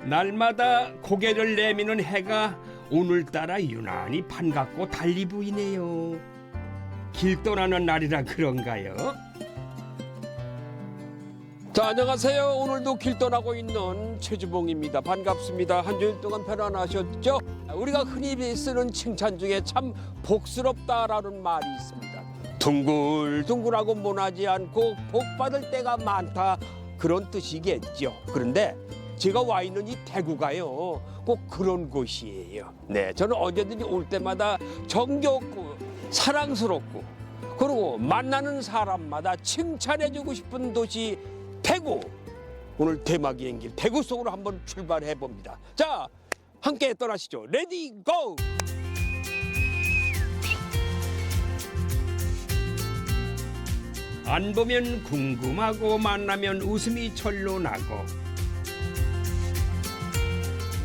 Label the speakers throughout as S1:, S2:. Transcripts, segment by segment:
S1: 날마다 고개를 내미는 해가 오늘따라 유난히 반갑고 달리 보이네요. 길 떠나는 날이라 그런가요? 자, 안녕하세요. 오늘도 길 떠나고 있는 최주봉입니다. 반갑습니다. 한 주일 동안 편안하셨죠? 우리가 흔히 쓰는 칭찬 중에 참 복스럽다라는 말이 있습니다. 둥글둥글하고 모나지 않고 복받을 때가 많다, 그런 뜻이겠죠. 그런데 제가 와 있는 이 대구가요, 꼭 그런 곳이에요. 네, 저는 언제든지 올 때마다 정겹고 사랑스럽고, 그리고 만나는 사람마다 칭찬해주고 싶은 도시 대구. 오늘 대마기행 길 대구 속으로 한번 출발해 봅니다. 자, 함께 떠나시죠. 레디 고! 안 보면 궁금하고 만나면 웃음이 절로 나고,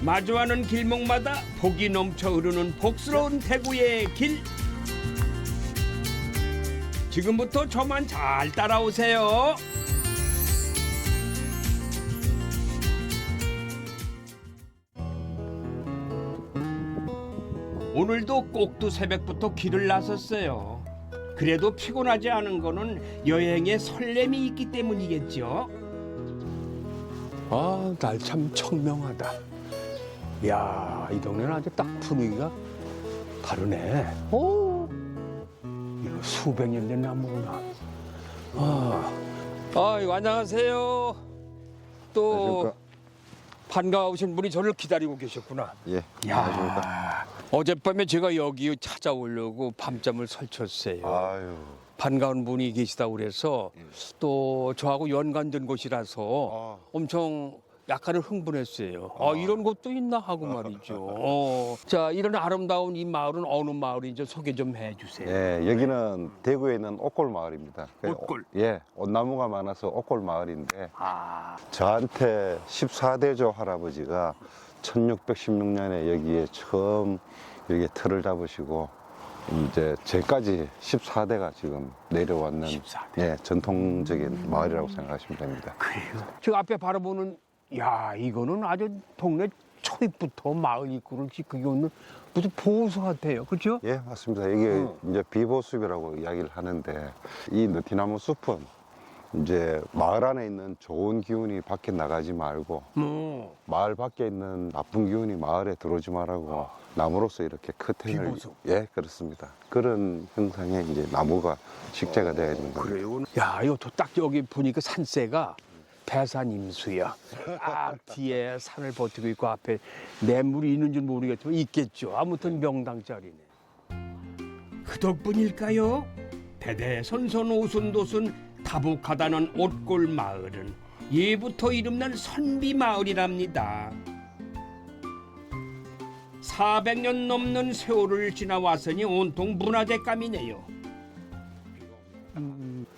S1: 마주하는 길목마다 복이 넘쳐 흐르는 복스러운 대구의 길. 지금부터 저만 잘 따라오세요. 오늘도 꼭두 새벽부터 길을 나섰어요. 그래도 피곤하지 않은 거는 여행에 설렘이 있기 때문이겠죠. 아, 날 참 청명하다. 야, 이 동네는 아주 딱 분위기가 다르네. 오, 이거 수백 년 된 나무구나. 이거 안녕하세요. 또
S2: 안녕하십니까?
S1: 반가우신 분이 저를 기다리고 계셨구나.
S2: 예,
S1: 야,
S2: 안녕하십니까?
S1: 어젯밤에 제가 여기 찾아오려고 밤잠을 설쳤어요.
S2: 아유,
S1: 반가운 분이 계시다고 그래서 또 저하고 연관된 곳이라서 엄청 약간은 흥분했어요. 이런 곳도 있나 하고 말이죠. 자, 이런 아름다운 이 마을은 어느 마을인지 소개 좀 해주세요.
S2: 예, 여기는 대구에 있는 옥골 마을입니다.
S1: 옥골?
S2: 예, 온나무가 많아서 옥골 마을인데,
S1: 아,
S2: 저한테 14대조 할아버지가 1616년에 여기에 처음 여기에 틀을 잡으시고, 이제 제까지 14대가 지금 내려왔는
S1: 14대.
S2: 예, 전통적인 마을이라고 생각하시면 됩니다.
S1: 그래요. 저 앞에 바라보는, 야, 이거는 아주 동네 초입부터 마을 입구를 지키고 무슨 보호소 같아요. 그렇죠?
S2: 예, 맞습니다. 이게 이제 비보숲이라고 이야기를 하는데, 이 느티나무 숲은 이제 마을 안에 있는 좋은 기운이 밖에 나가지 말고, 마을 밖에 있는 나쁜 기운이 마을에 들어오지 말라고 나무로서 이렇게 커튼을,
S1: 비보숲.
S2: 예, 그렇습니다. 그런 형상의 이제 나무가 식재가 되어 있는 겁니다.
S1: 그래요. 야, 이거 딱 여기 보니까 산세가 배산임수야. 딱 뒤에 산을 버티고 있고 앞에 냇물이 있는 줄 모르겠지만 있겠죠. 아무튼 명당 자리네. 그 덕분일까요? 대대손손 오순도순 다복하다는 옥골 마을은 예부터 이름난 선비 마을이랍니다. 400년 넘는 세월을 지나왔으니 온통 문화재감이네요.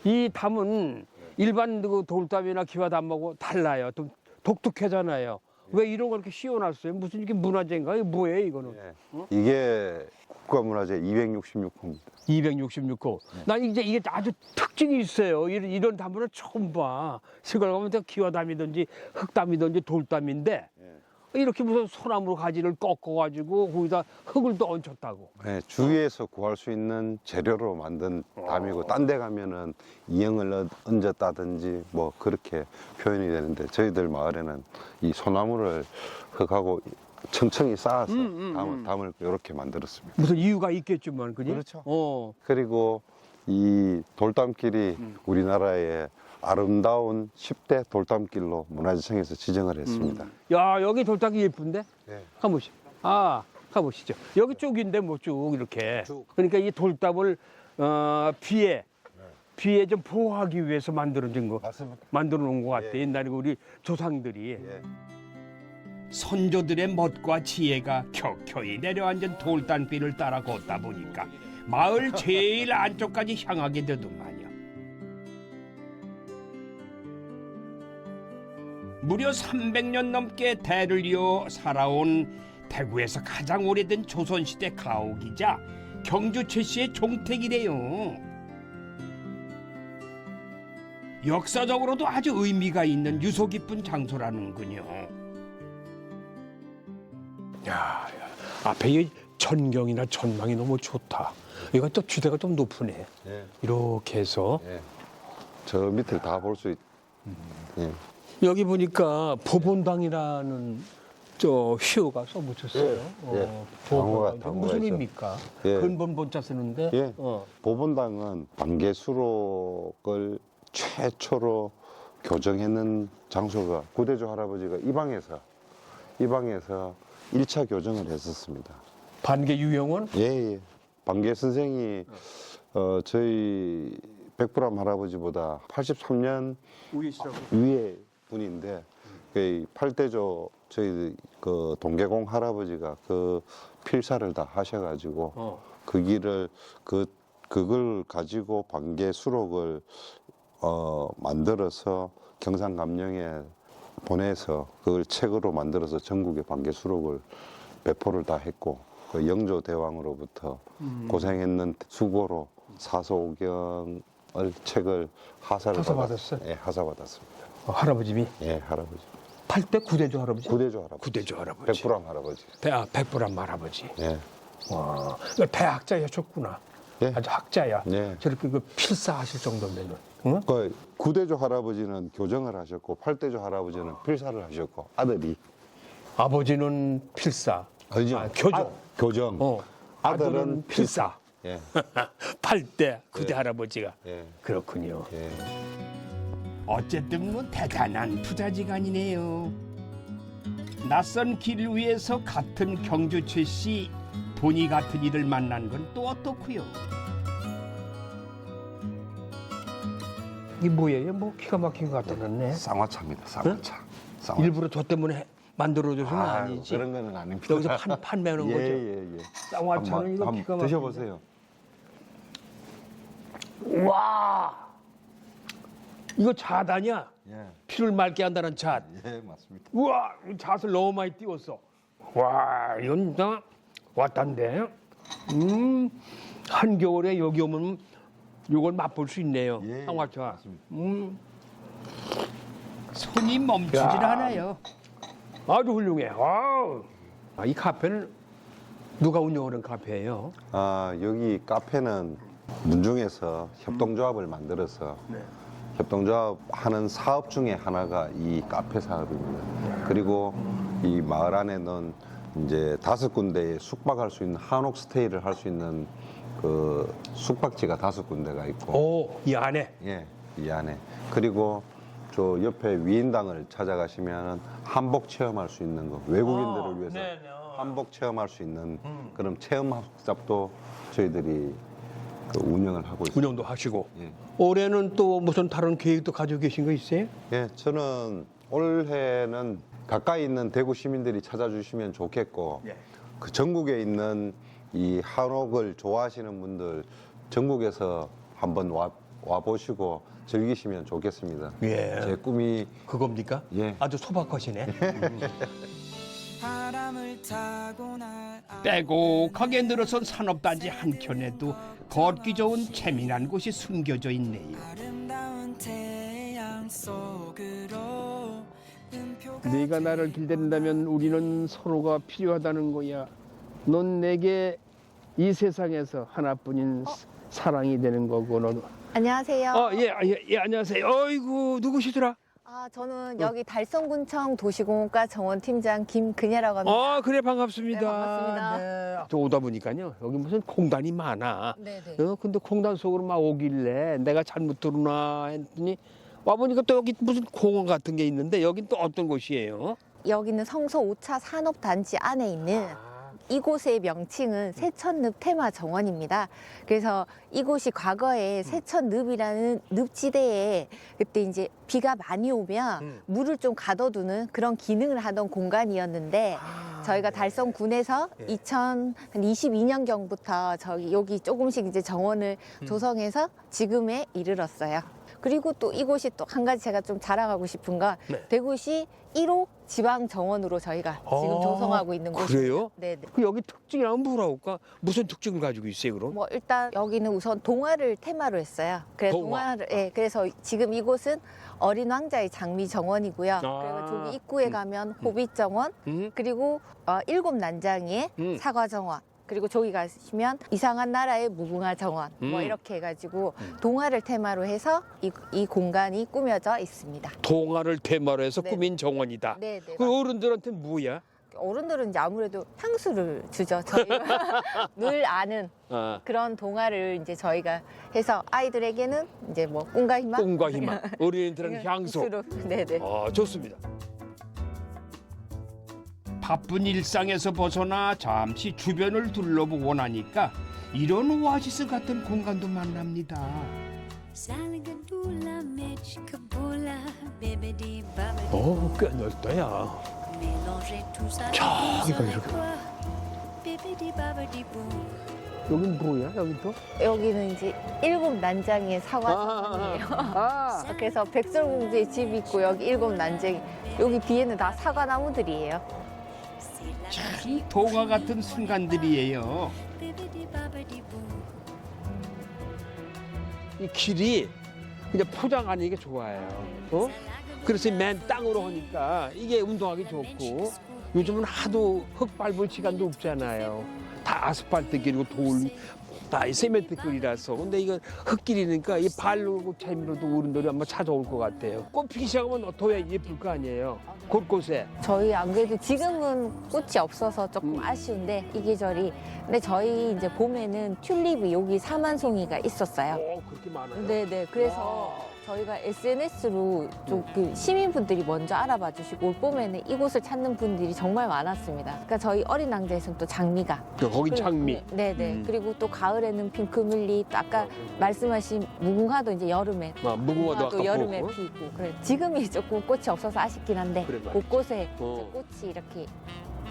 S1: 이 담은 일반 그 돌담이나 기와담하고 달라요. 좀 독특하잖아요. 왜 이런 거 이렇게 씌워놨어요? 무슨 이게 문화재인가? 이게 뭐예요, 이거는?
S2: 예. 이게 국가문화재 266호입니다.
S1: 266호. 난 이제 이게 아주 특징이 있어요. 이런 담은 처음 봐. 시골 가면 다 기와담이든지 흙담이든지 돌담인데 이렇게 무슨 소나무 가지를 꺾어가지고 거기다 흙을 또 얹혔다고.
S2: 네, 주위에서 구할 수 있는 재료로 만든 담이고, 딴 데 가면은 이형을 얹었다든지 뭐 그렇게 표현이 되는데, 저희들 마을에는 이 소나무를 흙하고 층층이 쌓아서 담을 이렇게 만들었습니다.
S1: 무슨 이유가 있겠지만, 그지?
S2: 그렇죠. 그리고 이 돌담길이 우리나라의 아름다운 10대 돌담길로 문화재청에서 지정을 했습니다.
S1: 야, 여기 돌담이 예쁜데?
S2: 네.
S1: 가보시죠. 가보시죠. 여기 쭉인데 뭐 쭉 이렇게.
S2: 쭉.
S1: 그러니까 이 돌담을 비에 좀 보호하기 위해서 만들어진 거,
S2: 맞습니다.
S1: 만들어 놓은 것 같아.
S2: 예.
S1: 옛날에 우리 조상들이.
S2: 예.
S1: 선조들의 멋과 지혜가 켜켜이 내려앉은 돌담길을 따라 걷다 보니까 마을 제일 안쪽까지 향하게 되더만요. 무려 300년 넘게 대를 이어 살아온 대구에서 가장 오래된 조선시대 가옥이자 경주 최씨의 종택이래요. 역사적으로도 아주 의미가 있는 유서 깊은 장소라는군요. 야, 앞에 이 전경이나 전망이 너무 좋다. 이거 또 주대가 좀 높으네.
S2: 예.
S1: 이렇게 해서
S2: 예. 저 밑을 다 볼 수 있. 예.
S1: 여기 보니까 보본당이라는 저 휘호가 써붙였어요.
S2: 예.
S1: 보본당.
S2: 당호가
S1: 무슨
S2: 있죠.
S1: 의미입니까?
S2: 예.
S1: 근본본자 쓰는데.
S2: 예. 보본당은 반개수록을 최초로 교정했는 장소가 구대주 할아버지가 이 방에서 1차 교정을 했었습니다.
S1: 반개 유영원?
S2: 예, 예. 반개 선생이 저희 백불암 할아버지보다 83년
S1: 우이시라고.
S2: 위에 분인데 그 팔대조 저희 그 동계공 할아버지가 그 필사를 다 하셔가지고 그 길을 그걸 가지고 반개 수록을 만들어서 경상감령에 보내서 그걸 책으로 만들어서 전국에 반개 수록을 배포를 다 했고 그 영조 대왕으로부터 고생했는 수고로 사소경을 책을 하사를
S1: 하사받았어요?
S2: 예, 하사받았습니다.
S1: 할아버님이
S2: 예, 할아버지.
S1: 8대 구대주 할아버지?
S2: 구대주 할아버지.
S1: 구대주 할아버지.
S2: 백불암 할아버지.
S1: 백불암 할아버지.
S2: 예.
S1: 와, 대학자였었구나.
S2: 예.
S1: 아주 학자야.
S2: 예.
S1: 저렇게 그 필사하실 정도면은. 응?
S2: 그 구대조 할아버지는 교정을 하셨고 팔대조 할아버지는 필사를 하셨고 아들이
S1: 아버지는 필사.
S2: 아니죠.
S1: 교정.
S2: 교정.
S1: 아들은 필사.
S2: 예.
S1: 8대 구대
S2: 예.
S1: 할아버지가.
S2: 예.
S1: 그렇군요.
S2: 예.
S3: 어쨌든 뭐 대단한 부자지간이네요. 낯선 길을 위해서 같은 경주 최씨 본이 같은 이를 만난 건 또 어떻고요?
S1: 이게 뭐예요? 뭐 기가 막힌 것 같다 네
S2: 쌍화차입니다. 쌍화차. 쌍화차.
S1: 일부러 저 때문에 만들어줘서는 아니지.
S2: 그런 거는 아닙니다.
S1: 여기서 판매하는 거죠.
S2: 예.
S1: 쌍화차는 이거 기가 막히게.
S2: 드셔보세요.
S1: 와, 이거 잣아니야?
S2: 예.
S1: 피를 맑게 한다는 잣.
S2: 예, 맞습니다.
S1: 우와, 이 잣을 너무 많이 띄웠어. 와, 이건 진짜 왔단데. 한겨울에 여기 오면 이걸 맛볼 수 있네요.
S2: 예,
S1: 쌍화차.
S2: 맞습니다.
S3: 손이 멈추질
S1: 야.
S3: 않아요.
S1: 아주 훌륭해. 와우. 이 카페는 누가 운영하는 카페예요?
S2: 여기 카페는 문중에서 협동조합을 만들어서 협동조합 하는 사업 중에 하나가 이 카페 사업입니다. 그리고 이 마을 안에는 이제 5군데에 숙박할 수 있는 한옥 스테이를 할 수 있는 그 숙박지가 5군데가 있고
S1: 오, 이 안에.
S2: 예, 이 안에. 그리고 저 옆에 위인당을 찾아가시면 한복 체험할 수 있는 거 외국인들을 위해서
S1: 네네.
S2: 한복 체험할 수 있는 그런 체험 학습도 저희들이 그 운영을 하고 있습니다.
S1: 운영도 하시고.
S2: 예.
S1: 올해는 또 무슨 다른 계획도 가지고 계신 거 있어요?
S2: 예, 저는 올해는 가까이 있는 대구 시민들이 찾아주시면 좋겠고 그 전국에 있는 이 한옥을 좋아하시는 분들 전국에서 한번 와 보시고 즐기시면 좋겠습니다.
S1: 예.
S2: 제 꿈이
S1: 그겁니까?
S2: 예.
S1: 아주 소박하시네.
S4: 바람을 타고 날
S3: 빼곡하게 늘어선 산업단지 한켠에도 걷기 좋은 재미난 곳이 숨겨져 있네요.
S4: 아름다운 태양 속으로
S1: 네가 나를 길들인다면 우리는 서로가 필요하다는 거야. 넌 내게 이 세상에서 하나뿐인 사랑이 되는 거고 너는.
S5: 안녕하세요.
S1: 예, 안녕하세요. 어이구, 누구시더라?
S5: 저는 여기 달성군청 도시공원과 정원팀장 김근혜라고 합니다.
S1: 그래, 반갑습니다.
S5: 네, 반갑습니다.
S1: 네. 저 오다 보니까요, 여기 무슨 콩단이 많아.
S5: 네네.
S1: 근데 콩단 속으로 막 오길래 내가 잘못 들어나 했더니 와보니까 또 여기 무슨 공원 같은 게 있는데 여긴 또 어떤 곳이에요?
S5: 여기는 성서 5차 산업단지 안에 있는 이곳의 명칭은 세천늪 테마 정원입니다. 그래서 이곳이 과거에 세천늪이라는 늪지대에 그때 이제 비가 많이 오면 물을 좀 가둬두는 그런 기능을 하던 공간이었는데 저희가 달성군에서 2022년경부터 여기 조금씩 이제 정원을 조성해서 지금에 이르렀어요. 그리고 또 이곳이 또 한 가지 제가 좀 자랑하고 싶은 건
S1: 네.
S5: 대구시 1호 지방 정원으로 저희가 지금 조성하고 있는 곳이에요.
S1: 그래요?
S5: 네.
S1: 그 여기 특징이라면 뭐라고까? 무슨 특징을 가지고 있어요, 그럼?
S5: 뭐 일단 여기는 우선 동화를 테마로 했어요. 그래서
S1: 동화.
S5: 예, 그래서 지금 이곳은 어린 왕자의 장미 정원이고요.
S1: 아.
S5: 그리고 저기 입구에 가면 호빗 정원, 그리고 일곱 난장이의 사과 정원. 그리고 저기 가시면 이상한 나라의 무궁화 정원 뭐 이렇게 해가지고 동화를 테마로 해서 이 공간이 꾸며져 있습니다.
S1: 동화를 테마로 해서
S5: 네.
S1: 꾸민 정원이다.
S5: 네, 네.
S1: 그 어른들한테는 뭐야?
S5: 어른들은 이제 아무래도 향수를 주죠. 저희가 늘 아는
S1: 아,
S5: 그런 동화를 이제 저희가 해서 아이들에게는 이제 뭐 꿈과 희망,
S1: 꿈과 희망. 어린이들은 향수.
S5: 네네.
S1: 좋습니다.
S3: 바쁜 일상에서 벗어나 잠시 주변을 둘러보고 나니까 이런 오아시스 같은 공간도 만납니다.
S6: Salagadoola, Mechkabola, Bibidi Babidi,
S1: 꽤 넓다야.
S6: Mélanger tout ça.
S1: 저기가 이렇게.
S6: Bibidi Babidi Boo.
S1: 여긴 뭐야, 여기도?
S5: 여기는 이제 일곱 난장이의 사과 정원이에요. 그래서 백설공주의 집이 있고 여기 일곱 난장이 여기 뒤에는 다 사과나무들이에요.
S3: 참 동화 같은 순간들이에요.
S6: Bibidi Babidi Boo.
S1: 이 길이 그냥 포장 아니 이게 좋아요. 그래서 맨 땅으로 하니까 이게 운동하기 좋고 요즘은 하도 흙 밟을 시간도 없잖아요. 다 아스팔트 길이고 다 세멘트 길이라서. 근데 이거 흙길이니까 이 발로 재미로도 어른들이 아마 찾아올 것 같아요. 꽃 피기 시작하면 더 예쁠 거 아니에요. 곳곳에.
S5: 저희 안 그래도 지금은 꽃이 없어서 조금 아쉬운데 이 계절이 근데 저희 이제 봄에는 튤립이 여기 4만송이가 있었어요.
S1: 그렇게 많아요.
S5: 네네. 그래서 저희가 SNS로 좀 그 시민분들이 먼저 알아봐 주시고 올 봄에는 이곳을 찾는 분들이 정말 많았습니다. 그러니까 저희 어린 왕자에서는 또 장미가.
S1: 거기 장미.
S5: 네네. 그리고 또 가을에는 핑크뮬리, 또 아까 말씀하신 무궁화도 이제 여름에.
S1: 무궁화도 아까
S5: 여름에
S1: 보고.
S5: 피고. 그래. 지금이 조금 꽃이 없어서 아쉽긴 한데
S1: 그래, 맞아.
S5: 곳곳에
S1: 어.
S5: 꽃이 이렇게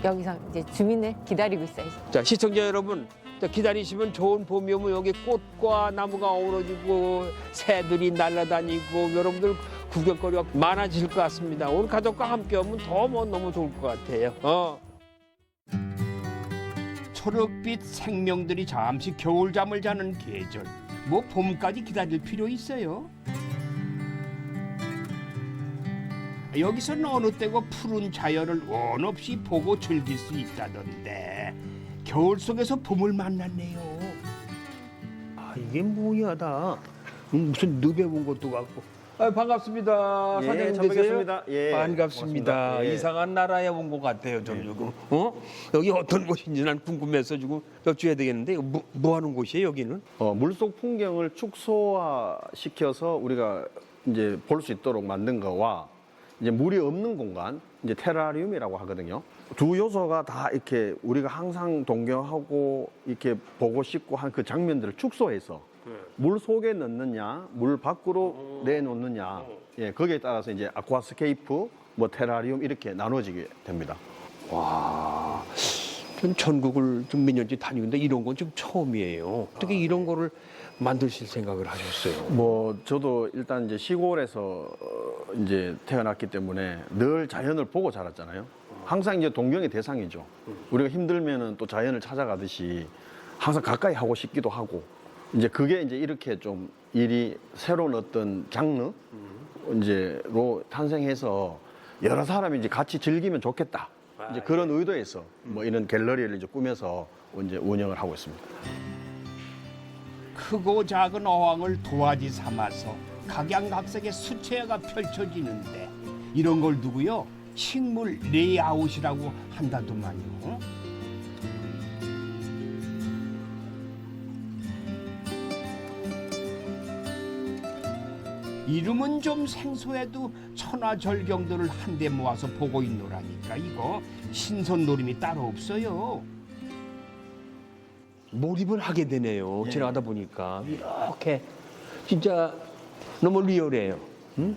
S5: 여기서 이제 주민을 기다리고 있어요.
S1: 자, 시청자 여러분, 자, 기다리시면 좋은 봄이 오면 여기 꽃과 나무가 어우러지고 새들이 날아다니고 여러분들 구경거리가 많아질 것 같습니다. 오늘 가족과 함께 오면 더 너무 좋을 것 같아요.
S3: 초록빛 생명들이 잠시 겨울잠을 자는 계절. 뭐 봄까지 기다릴 필요 있어요? 여기서는 어느 때고 푸른 자연을 원 없이 보고 즐길 수 있다던데 겨울 속에서 봄을 만났네요.
S1: 이게 뭐야, 다. 무슨 늪에 본 것도 같고. 반갑습니다.
S7: 예,
S1: 사장님
S7: 처음
S1: 되세요?
S7: 뵙겠습니다. 예,
S1: 반갑습니다.
S7: 고맙습니다. 예.
S1: 이상한 나라에 온 것 같아요, 저 지금. 여기 어떤 곳인지 난 궁금해서 지금 여쭤야 되겠는데 뭐 하는 곳이에요, 여기는?
S7: 물속 풍경을 축소화시켜서 우리가 이제 볼 수 있도록 만든 거와 이제 물이 없는 공간, 이제 테라리움이라고 하거든요. 두 요소가 다 이렇게 우리가 항상 동경하고 이렇게 보고 싶고 한 그 장면들을 축소해서 물 속에 넣느냐, 물 밖으로 내놓느냐, 예, 거기에 따라서 이제 아쿠아스케이프, 뭐 테라리움 이렇게 나눠지게 됩니다.
S1: 와, 전 전국을 좀 몇 년째 다니는데 이런 건 좀 처음이에요. 어떻게 이런 거를 만드실 생각을 하셨어요?
S7: 뭐 저도 일단 이제 시골에서 이제 태어났기 때문에 늘 자연을 보고 자랐잖아요. 항상 이제 동경의 대상이죠. 우리가 힘들면은 또 자연을 찾아가듯이 항상 가까이 하고 싶기도 하고 이제 그게 이제 이렇게 좀 일이 새로운 어떤 장르 이제로 탄생해서 여러 사람이 이제 같이 즐기면 좋겠다. 이제 그런 의도에서 뭐 이런 갤러리를 이제 꾸며서 이제 운영을 하고 있습니다.
S3: 크고 작은 어항을 도화지 삼아서 각양각색의 수채화가 펼쳐지는데 이런 걸 두고요 식물 레이아웃이라고 한다더만요. 이름은 좀 생소해도 천하절경들을 한데 모아서 보고 있노라니까 이거 신선놀림이 따로 없어요.
S1: 몰입을 하게 되네요. 지나가다 보니까 이렇게 진짜 너무 리얼해요. 응?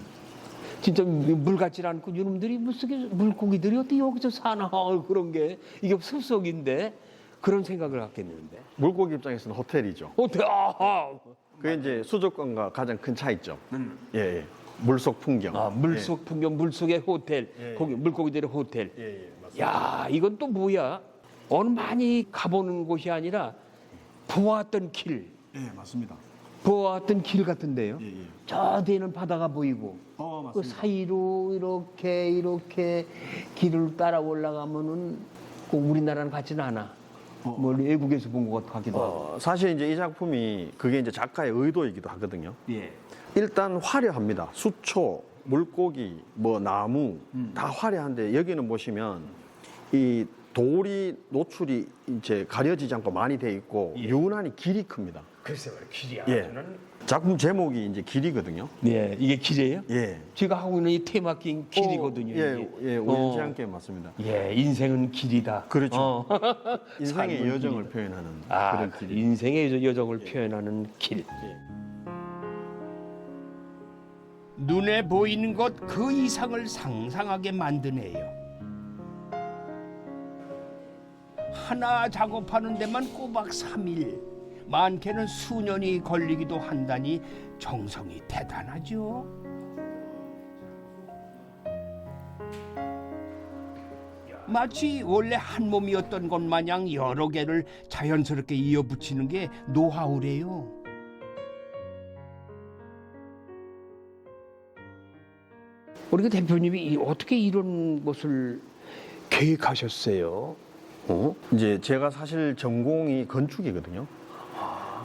S1: 진짜 물 같지 않고 이놈들이 물고기들이 어떻게 여기서 사나 그런 게 이게 숲속인데 그런 생각을 갖게 되는데.
S7: 물고기 입장에서는 호텔이죠.
S1: 어때?
S7: 그게 이제 수도권과 가장 큰 차이점. 예, 예. 물속 풍경.
S1: 아, 물속 풍경, 물속의 호텔,
S7: 예, 예.
S1: 거기 물고기들의 호텔.
S7: 예, 예, 맞습니다.
S1: 야, 이건 또 뭐야? 어느 많이 가보는 곳이 아니라 보았던 길,
S7: 예, 맞습니다.
S1: 보았던 길 같은데요.
S7: 예, 예.
S1: 저 뒤에는 바다가 보이고 그
S7: 맞습니다.
S1: 사이로 이렇게 길을 따라 올라가면은 꼭 우리나라랑 같지는 않아. 뭐 외국에서 본 것 같기도 하고.
S7: 사실 이제 이 작품이 그게 이제 작가의 의도이기도 하거든요.
S1: 예.
S7: 일단 화려합니다. 수초, 물고기, 뭐 나무 다 화려한데 여기는 보시면 이 돌이 노출이 이제 가려지지 않고 많이 돼 있고 유난히 길이 큽니다.
S1: 글쎄 말이야, 길이야.
S7: 예. 작품 제목이 이제 길이거든요.
S1: 네, 이게 길이에요?
S7: 예.
S1: 제가 하고 있는 이 테마긴 길이거든요.
S7: 예,
S1: 이게.
S7: 예, 우연치 않게 맞습니다.
S1: 예, 인생은 길이다.
S7: 그렇죠. 인생의
S1: 삶은
S7: 여정을
S1: 길이다.
S7: 표현하는
S1: 아,
S7: 그런 길이.
S1: 인생의 여정을 표현하는 길.
S3: 눈에 보이는 것 그 이상을 상상하게 만드네요. 하나 작업하는 데만 꼬박 3일, 많게는 수년이 걸리기도 한다니 정성이 대단하죠. 마치 원래 한 몸이었던 것 마냥 여러 개를 자연스럽게 이어붙이는 게 노하우래요.
S1: 우리 그 대표님이 어떻게 이런 것을 계획하셨어요?
S7: 이제 제가 사실 전공이 건축이거든요.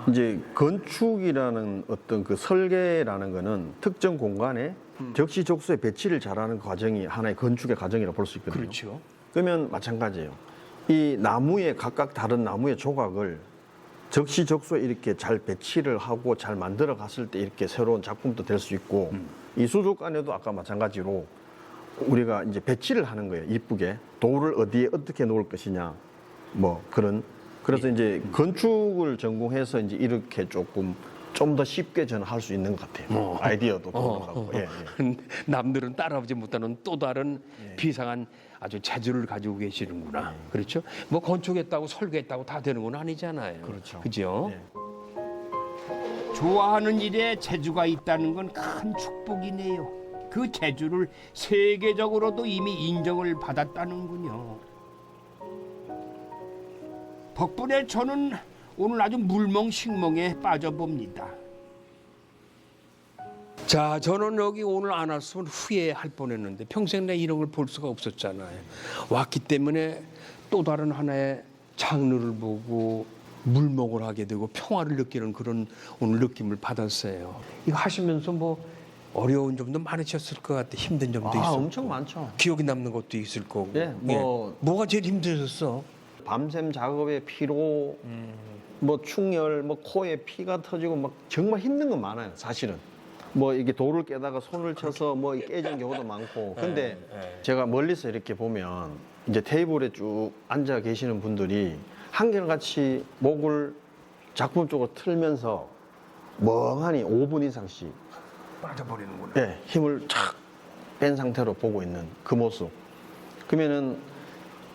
S7: 이제 건축이라는 어떤 그 설계라는 거는 특정 공간에 적시적소에 배치를 잘하는 과정이 하나의 건축의 과정이라고 볼 수 있거든요.
S1: 그렇죠.
S7: 그러면 마찬가지예요. 이 나무에 각각 다른 나무의 조각을 적시적소에 이렇게 잘 배치를 하고 잘 만들어 갔을 때 이렇게 새로운 작품도 될 수 있고 이 수족관에도 아까 마찬가지로 우리가 이제 배치를 하는 거예요. 이쁘게 돌을 어디에 어떻게 놓을 것이냐 뭐 그런 그래서 이제 건축을 전공해서 이제 이렇게 조금 좀 더 쉽게 저는 할 수 있는 것 같아요. 아이디어도 보는 예, 예.
S1: 남들은 따라오지 못하는 또 다른 비상한 아주 재주를 가지고 계시는구나. 그렇죠? 뭐 건축했다고 설계했다고 다 되는 건 아니잖아요.
S7: 그렇죠.
S1: 그죠?
S7: 예.
S3: 좋아하는 일에 재주가 있다는 건 큰 축복이네요. 그 재주를 세계적으로도 이미 인정을 받았다는군요. 덕분에 저는 오늘 아주 물멍식멍에 빠져봅니다.
S1: 자, 저는 여기 오늘 안 왔으면 후회할 뻔했는데 평생 내 이런 걸 볼 수가 없었잖아요. 왔기 때문에 또 다른 하나의 장르를 보고 물먹을 하게 되고 평화를 느끼는 그런 오늘 느낌을 받았어요. 이거 하시면서 뭐 어려운 점도 많으셨을 것 같아. 힘든 점도 있었고.
S7: 엄청 많죠.
S1: 기억에 남는 것도 있을 거고.
S7: 예,
S1: 뭐가 제일 힘드셨어?
S7: 밤샘 작업의 피로, 뭐 충혈, 뭐 코에 피가 터지고 막 정말 힘든 건 많아요. 사실은. 뭐 이게 돌을 깨다가 손을 쳐서 뭐 깨진 경우도 많고. 근데 제가 멀리서 이렇게 보면 이제 테이블에 쭉 앉아 계시는 분들이 한결같이 목을 작품 쪽으로 틀면서 멍하니 5분 이상씩
S1: 빠져버리는구나.
S7: 예, 힘을 착 뺀 상태로 보고 있는 그 모습. 그러면은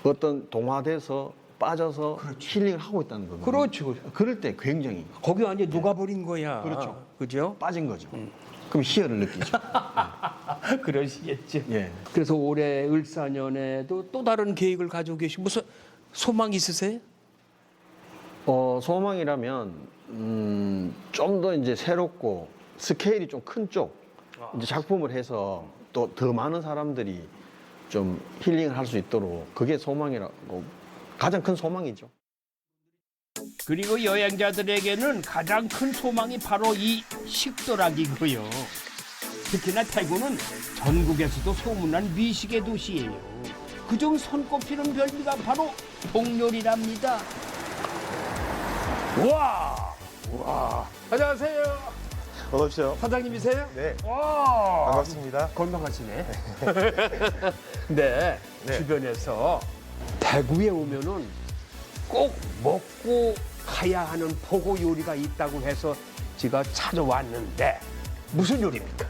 S7: 어떤 동화돼서 빠져서 힐링을 하고 있다는 거거든요.
S1: 그렇죠.
S7: 그럴 때 굉장히
S1: 거기 완전 녹아버린 거야.
S7: 그렇죠.
S1: 그죠?
S7: 빠진 거죠. 그럼 희열을 느끼죠.
S1: 그러시겠죠.
S7: 예.
S1: 그래서 올해 을사년에도 또 다른 계획을 가지고 계시고 무슨 소망 있으세요?
S7: 소망이라면 좀 더 이제 새롭고 스케일이 좀 큰 쪽 이제 작품을 해서 또 더 많은 사람들이 좀 힐링을 할 수 있도록 그게 소망이라고 가장 큰 소망이죠.
S3: 그리고 여행자들에게는 가장 큰 소망이 바로 이 식도락이고요. 특히나 태국은 전국에서도 소문난 미식의 도시예요. 그중 손꼽히는 별미가 바로 복요리랍니다.
S1: 와, 안녕하세요.
S8: 어서 오십시오.
S1: 사장님이세요?
S8: 네,
S1: 와,
S8: 반갑습니다.
S1: 건강하시네. 네,
S8: 네.
S1: 주변에서 대구에 오면은 꼭 먹고 가야 하는 보고 요리가 있다고 해서 제가 찾아왔는데 무슨 요리입니까?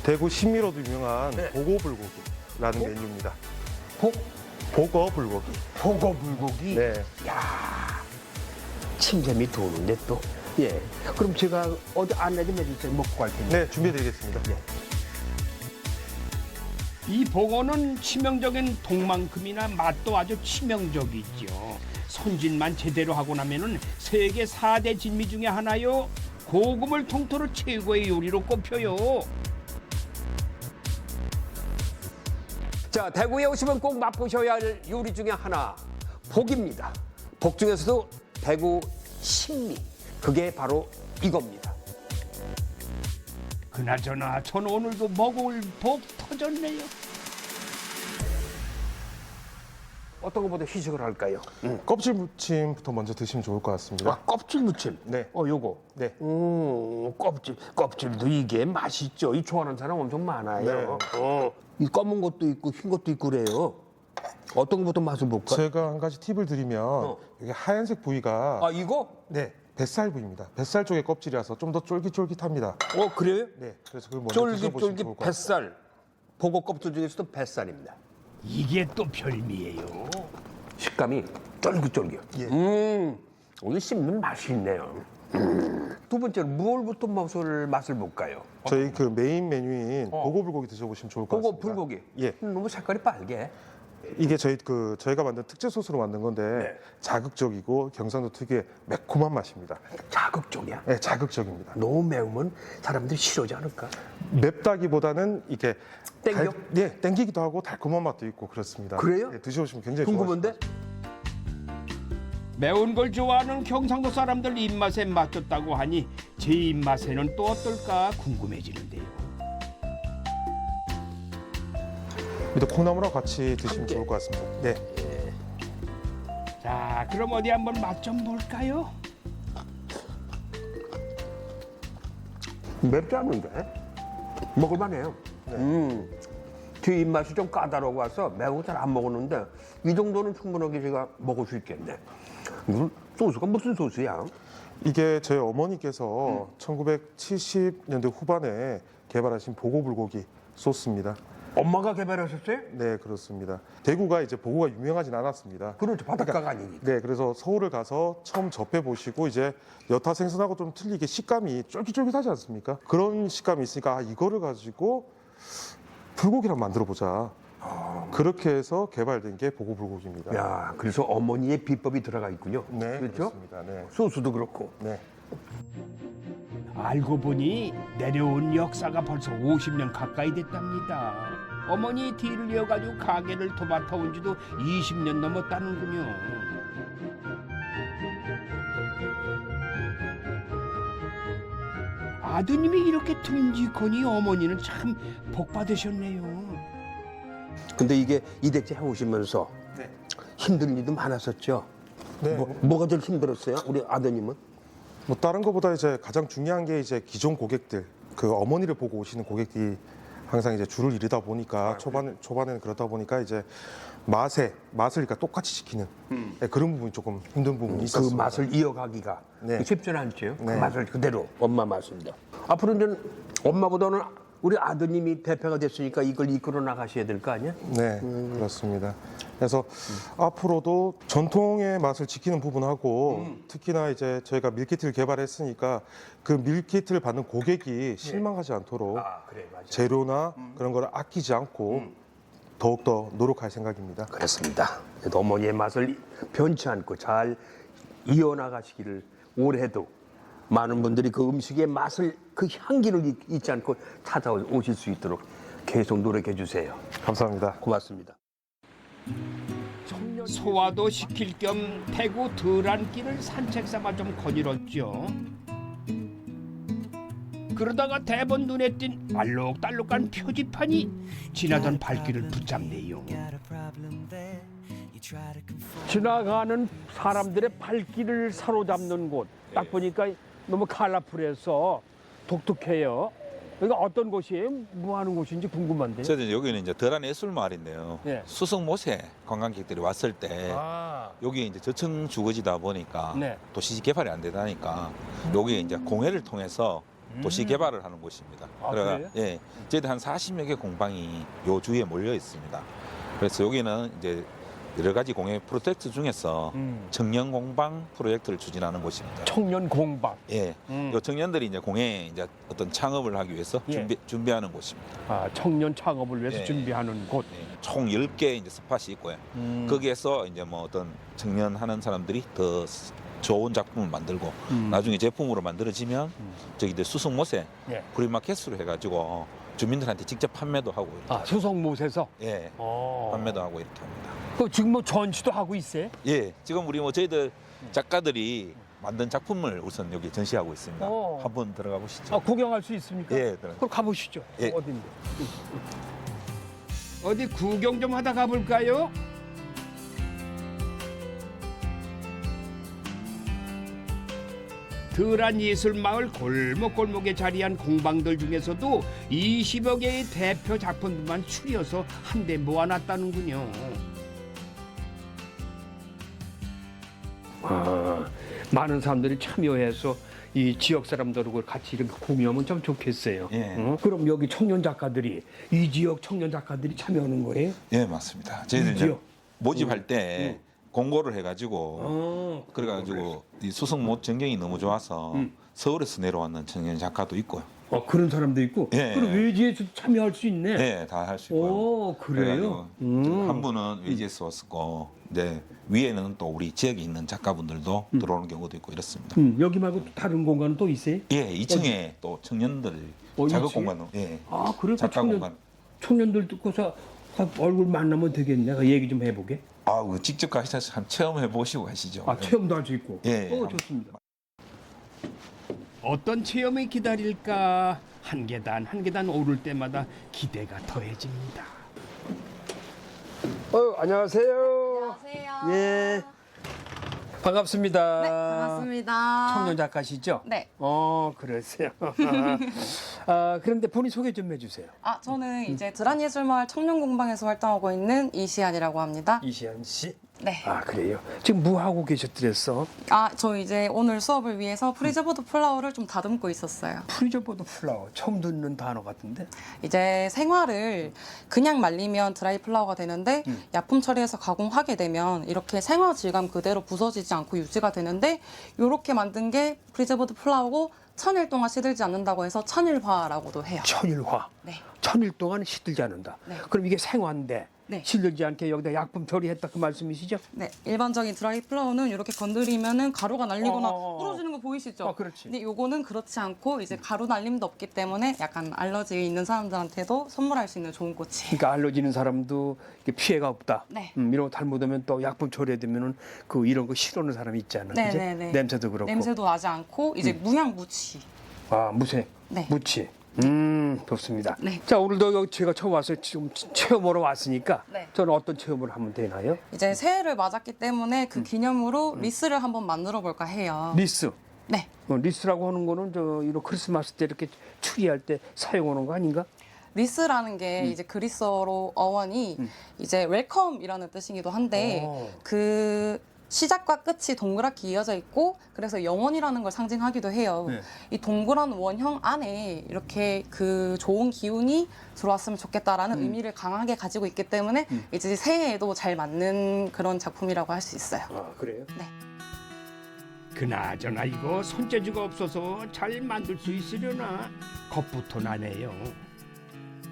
S8: 대구 신미로도 유명한
S1: 네.
S8: 보고불고기라는 메뉴입니다.
S1: 복
S8: 보고불고기.
S1: 보고 불고기.
S8: 네,
S1: 야, 침샘이 도는데 또 예. 그럼 제가 어디 안내 좀 해주세요. 먹고 갈 테니까.
S8: 네, 준비해드리겠습니다.
S3: 이 복어는 치명적인 독만큼이나 맛도 아주 치명적이죠. 손질만 제대로 하고 나면은 세계 4대 진미 중에 하나요. 고급을 통틀어 최고의 요리로 꼽혀요.
S1: 자, 대구에 오시면 꼭 맛보셔야 할 요리 중에 하나, 복입니다. 복 중에서도 대구 신미, 그게 바로 이겁니다.
S3: 그나저나 전 오늘도 먹을 복 터졌네요.
S1: 어떤 것보다 희식을 할까요?
S8: 껍질 무침부터 먼저 드시면 좋을 것 같습니다.
S1: 아, 껍질 무침.
S8: 네.
S1: 요거.
S8: 네.
S1: 껍질도 이게 맛있죠. 이 좋아하는 사람 엄청 많아요. 이 검은 것도 있고 흰 것도 있고 그래요. 어떤 것부터 맛을 볼까?
S8: 제가 한 가지 팁을 드리면 이게 하얀색 부위가
S1: 아, 이거?
S8: 네, 뱃살 부위입니다. 뱃살 쪽의 껍질이라서 좀 더 쫄깃쫄깃합니다.
S1: 그래요?
S8: 네, 그래서 그걸 먼저 드셔보시면 좋을
S1: 쫄깃쫄깃
S8: 것 같아요.
S1: 뱃살. 보고 껍질 중에서도 뱃살입니다.
S3: 이게 또 별미예요.
S1: 식감이 쫄깃쫄깃. 이게 씹는 맛이 있네요. 두 번째로 무얼부터 맛을 볼까요?
S8: 저희 그 메인 메뉴인 보고 불고기 드셔보시면 좋을 것
S1: 그거
S8: 같습니다.
S1: 불고기.
S8: 예,
S1: 너무 색깔이 빨개.
S8: 이게 저희가 만든 특제 소스로 만든 건데
S1: 네.
S8: 자극적이고 경상도 특유의 매콤한 맛입니다.
S1: 자극적이야.
S8: 네, 자극적입니다.
S1: 너무 매우면 사람들이 싫어하지 않을까?
S8: 맵다기보다는 이게
S1: 땡겨?
S8: 네, 땡기기도 하고 달콤한 맛도 있고 그렇습니다.
S1: 그래요?
S8: 네, 드셔보시면 굉장히
S1: 궁금한데?
S3: 매운 걸 좋아하는 경상도 사람들 입맛에 맞췄다고 하니 제 입맛에는 또 어떨까 궁금해지는데요.
S8: 또 콩나물하고 같이 드시면 좋을 것 같습니다. 네.
S3: 자, 그럼 어디 한번 맛 좀 볼까요?
S1: 맵지 않은데? 먹을만해요. 뒤 입맛이 좀 까다로워 와서 매운 거 잘 안 먹었는데 이 정도는 충분하게 제가 먹을 수 있겠네. 이건 소스가 무슨 소스야?
S8: 이게 저희 어머니께서 1970년대 후반에 개발하신 보고불고기 소스입니다.
S1: 엄마가 개발하셨어요?
S8: 네, 그렇습니다. 대구가 이제 보고가 유명하진 않았습니다.
S1: 그렇죠. 바닷가가 아니니까.
S8: 네, 그래서 서울을 가서 처음 접해 보시고 이제 여타 생선하고 좀 틀리게 식감이 쫄깃쫄깃하지 않습니까? 그런 식감이 있으니까 이거를 가지고 불고기랑 만들어 보자. 그렇게 해서 개발된 게 보고불고기입니다.
S1: 야, 그래서 어머니의 비법이 들어가 있군요.
S8: 네,
S1: 그렇죠?
S8: 그렇습니다. 네.
S1: 소스도 그렇고.
S8: 네.
S3: 알고 보니 내려온 역사가 벌써 50년 가까이 됐답니다. 어머니 뒤를 이어가지고 가게를 도맡아온 지도 20년 넘었다는군요. 아드님이 이렇게 듬직하니 어머니는 참 복받으셨네요.
S1: 근데 이게 이대째 해오시면서
S8: 네.
S1: 힘든 일도 많았었죠.
S8: 네.
S1: 뭐가 제일 힘들었어요? 우리 아드님은?
S8: 뭐 다른 것보다 이제 가장 중요한 게 이제 기존 고객들, 그 어머니를 보고 오시는 고객들이 항상 이제 줄을 이루다 보니까 초반에는 그러다 보니까 이제 맛을 그러니까 똑같이 지키는 네, 그런 부분이 조금 힘든 부분이
S1: 그
S8: 있었습니다.
S1: 맛을 이어가기가
S8: 네.
S1: 쉽지는 않죠. 그
S8: 네.
S1: 맛을 그대로 엄마 맛입니다. 앞으로 이제 엄마보다는 우리 아드님이 대표가 됐으니까 이걸 이끌어 나가셔야 될 거 아니야?
S8: 네, 그렇습니다. 그래서 앞으로도 전통의 맛을 지키는 부분하고 특히나 이제 저희가 밀키트를 개발했으니까 그 밀키트를 받는 고객이 실망하지 않도록
S1: 그래, 맞아.
S8: 재료나 그런 거를 아끼지 않고 더욱더 노력할 생각입니다.
S1: 그렇습니다. 그래도 어머니의 맛을 변치 않고 잘 이어나가시기를 올해도 많은 분들이 그 음식의 맛을, 그 향기를 잊지 않고 찾아오실 수 있도록 계속 노력해 주세요.
S8: 감사합니다.
S1: 고맙습니다.
S3: 소화도 시킬 겸 대구 들한길을 산책 삼아 좀 거닐었죠. 그러다가 대번 눈에 띈 알록달록한 표지판이 지나던 발길을 붙잡네요.
S1: 지나가는 사람들의 발길을 사로잡는 곳. 딱 보니까 너무 컬러풀해서 독특해요. 여기가 어떤 곳이에요? 뭐 하는 곳인지 궁금한데요.
S9: 저는 여기는 이제 덜한 예술마을인데요.
S1: 예.
S9: 수성못에 관광객들이 왔을 때 여기 이제 저층 주거지다 보니까
S1: 네.
S9: 도시 개발이 안 되다니까 여기 이제 공회를 통해서 도시 개발을 하는 곳입니다.
S1: 그래요?
S9: 예, 저희들 한 40여 개 공방이 요 주위에 몰려 있습니다. 그래서 여기는 이제 여러 가지 공예 프로젝트 중에서 청년 공방 프로젝트를 추진하는 곳입니다.
S1: 청년 공방.
S9: 예, 요 청년들이 이제 공예 이제 어떤 창업을 하기 위해서
S1: 예.
S9: 준비하는 곳입니다.
S1: 아, 청년 창업을 위해서
S9: 예.
S1: 준비하는 곳.
S9: 예, 총 10개 이제 스팟이 있고요. 거기에서 이제 뭐 어떤 청년 하는 사람들이 더 좋은 작품을 만들고 나중에 제품으로 만들어지면 저기들 수성못에
S1: 예.
S9: 프리마켓으로 해가지고 주민들한테 직접 판매도 하고 이렇게.
S1: 아, 수성못에서.
S9: 예,
S1: 어.
S9: 판매도 하고 이렇게 합니다.
S1: 그 지금 뭐 전시도 하고 있어요?
S9: 예, 지금 우리 뭐 저희들 작가들이 만든 작품을 우선 여기 전시하고 있습니다.
S1: 어.
S9: 한번 들어가 보시죠.
S1: 아, 구경할 수 있습니까?
S9: 예, 들어가.
S1: 그럼 가보시죠.
S9: 예.
S1: 어딘데?
S3: 어디 구경 좀 하다 가볼까요? 들한 예술마을 골목골목에 자리한 공방들 중에서도 20여 개의 대표 작품들만 추려서 한데 모아놨다는군요.
S1: 아, 많은 사람들이 참여해서 이 지역 사람들하고 같이 이렇게 공유하면 참 좋겠어요.
S9: 예.
S1: 그럼 여기 청년 작가들이 이 지역 청년 작가들이 참여하는 거예요?
S9: 예, 맞습니다. 저희들 이제
S1: 지역?
S9: 모집할 때 공고를 해가지고 그래가지고 이 수성못 전경이 너무 좋아서 서울에서 내려왔는 청년 작가도 있고요.
S1: 그런 사람도 있고.
S9: 예.
S1: 그럼 외지에서 참여할 수 있네.
S9: 네, 다 할 수 있고요.
S1: 오, 그래요?
S9: 그래가지고 한 분은 외지에서 왔었고, 이제 위에는 또 우리 지역에 있는 작가분들도 들어오는 경우도 있고 이렇습니다.
S1: 여기 말고 또 다른 공간은 또 있어요?
S9: 예, 2층에 또 청년들 작업
S1: 2층에?
S9: 공간은 예,
S1: 아, 그래?
S9: 작가 공간.
S1: 청년들 듣고서 얼굴 만나면 되겠네. 내가 얘기 좀 해보게.
S9: 아, 직접 가셔서 한 체험해 보시고 가시죠.
S1: 아, 체험도 할 수 있고.
S9: 예.
S1: 좋습니다.
S3: 어떤 체험이 기다릴까 한 계단 한 계단 오를 때마다 기대가 더해집니다.
S1: 안녕하세요.
S10: 안녕하세요.
S1: 예. 반갑습니다.
S10: 네, 반갑습니다.
S1: 청년 작가시죠?
S10: 네.
S1: 그러세요. 그런데 본인 소개 좀 해주세요.
S10: 저는 이제 드란예술마을 청년공방에서 활동하고 있는 이시안이라고 합니다.
S1: 이시안 씨?
S10: 네.
S1: 그래요. 지금 뭐 하고 계셨더랬어?
S10: 저 이제 오늘 수업을 위해서 프리저버드 플라워를 좀 다듬고 있었어요.
S1: 프리저버드 플라워. 처음 듣는 단어 같은데?
S10: 이제 생화를 그냥 말리면 드라이 플라워가 되는데 약품 처리해서 가공하게 되면 이렇게 생화 질감 그대로 부서지지 않고 유지가 되는데 이렇게 만든 게 프리저버드 플라워고 1000일 동안 시들지 않는다고 해서 천일화라고도 해요.
S1: 천일화.
S10: 네.
S1: 1000일 동안 시들지 않는다.
S10: 네.
S1: 그럼 이게 생화인데
S10: 네.
S1: 시들지 않게 여기다 약품 처리했다 그 말씀이시죠?
S10: 네, 일반적인 드라이 플라워는 이렇게 건드리면은 가루가 날리거나 부러지는 거 보이시죠?
S1: 그렇지.
S10: 근데 요거는 그렇지 않고 이제 가루 날림도 없기 때문에 약간 알러지 있는 사람들한테도 선물할 수 있는 좋은 꽃이에요.
S1: 그러니까 알러지는 사람도 이게 피해가 없다.
S10: 네.
S1: 이런 거 잘못하면 또 약품 처리되면은 그 이런 거 싫어하는 사람이 있잖아.
S10: 네,
S1: 그지?
S10: 네, 네.
S1: 냄새도 그렇고.
S10: 냄새도 나지 않고 이제 무향무치.
S1: 무색.
S10: 네.
S1: 무치. 좋습니다.
S10: 네.
S1: 자, 오늘도 여기 제가 처음 와서 지금 체험하러 왔으니까
S10: 네.
S1: 저는 어떤 체험을 하면 되나요?
S10: 이제 새해를 맞았기 때문에 그 기념으로 리스를 한번 만들어 볼까 해요.
S1: 리스.
S10: 네.
S1: 리스라고 하는 거는 이런 크리스마스 때 이렇게 추리할 때 사용하는 거 아닌가?
S10: 리스라는 게 이제 그리스어로 어원이 이제 웰컴이라는 뜻이기도 한데 그 시작과 끝이 동그랗게 이어져 있고 그래서 영원이라는 걸 상징하기도 해요.
S1: 네.
S10: 이 동그란 원형 안에 이렇게 그 좋은 기운이 들어왔으면 좋겠다라는 의미를 강하게 가지고 있기 때문에 이제 새해에도 잘 맞는 그런 작품이라고 할 수 있어요.
S1: 그래요?
S10: 네.
S3: 그나저나 이거 손재주가 없어서 잘 만들 수 있으려나 겁부터 나네요.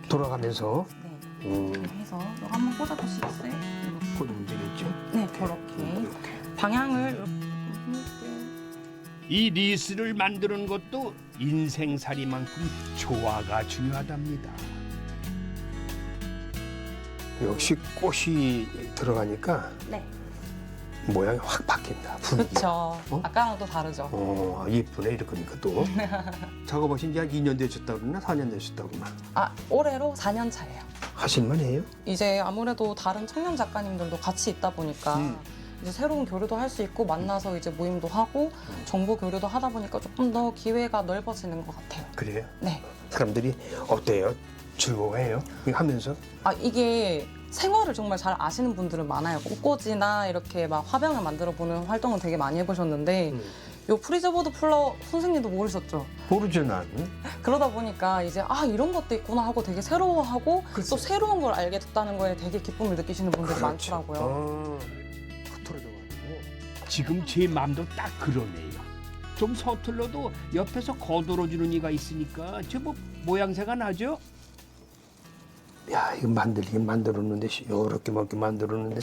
S1: 돌아가면서
S10: 네. 해서 이거 한번 꽂아보시겠어요?
S1: 꽂으면 되겠죠?
S10: 네, 그렇게 방향을 이렇게 힘있게.
S3: 이 리스를 만드는 것도 인생살이만큼 조화가 중요하답니다.
S1: 역시 꽃이 들어가니까
S10: 네.
S1: 모양이 확 바뀐다. 분위기가.
S10: 그렇죠. 아까랑 또 다르죠.
S1: 예쁘네 이렇게니까 또. 작업하신 지 한 2년 되셨다고 그러나 4년 되셨다구나.
S10: 올해로 4년 차예요.
S1: 하실만 해요?
S10: 이제 아무래도 다른 청년 작가님들도 같이 있다 보니까 이제 새로운 교류도 할 수 있고 만나서 이제 모임도 하고 정보 교류도 하다 보니까 조금 더 기회가 넓어지는 것 같아요.
S1: 그래요?
S10: 네.
S1: 사람들이 어때요? 즐거워해요? 이거 하면서?
S10: 이게 생화를 정말 잘 아시는 분들은 많아요. 꽃꽂이나 이렇게 막 화병을 만들어 보는 활동은 되게 많이 해보셨는데 요 프리즈보드 플라워 선생님도 모르셨죠?
S3: 모르죠 난.
S10: 그러다 보니까 이제 이런 것도 있구나 하고 되게 새로워하고 또 새로운 걸 알게 됐다는 거에 되게 기쁨을 느끼시는 분들이 많더라고요.
S3: 지금 제 마음도 딱 그러네요. 좀 서툴러도 옆에서 거들어주는 이가 있으니까 저 뭐 모양새가 나죠?
S11: 야, 이거 만들긴 만들었는데 이렇게 먹게 만들었는데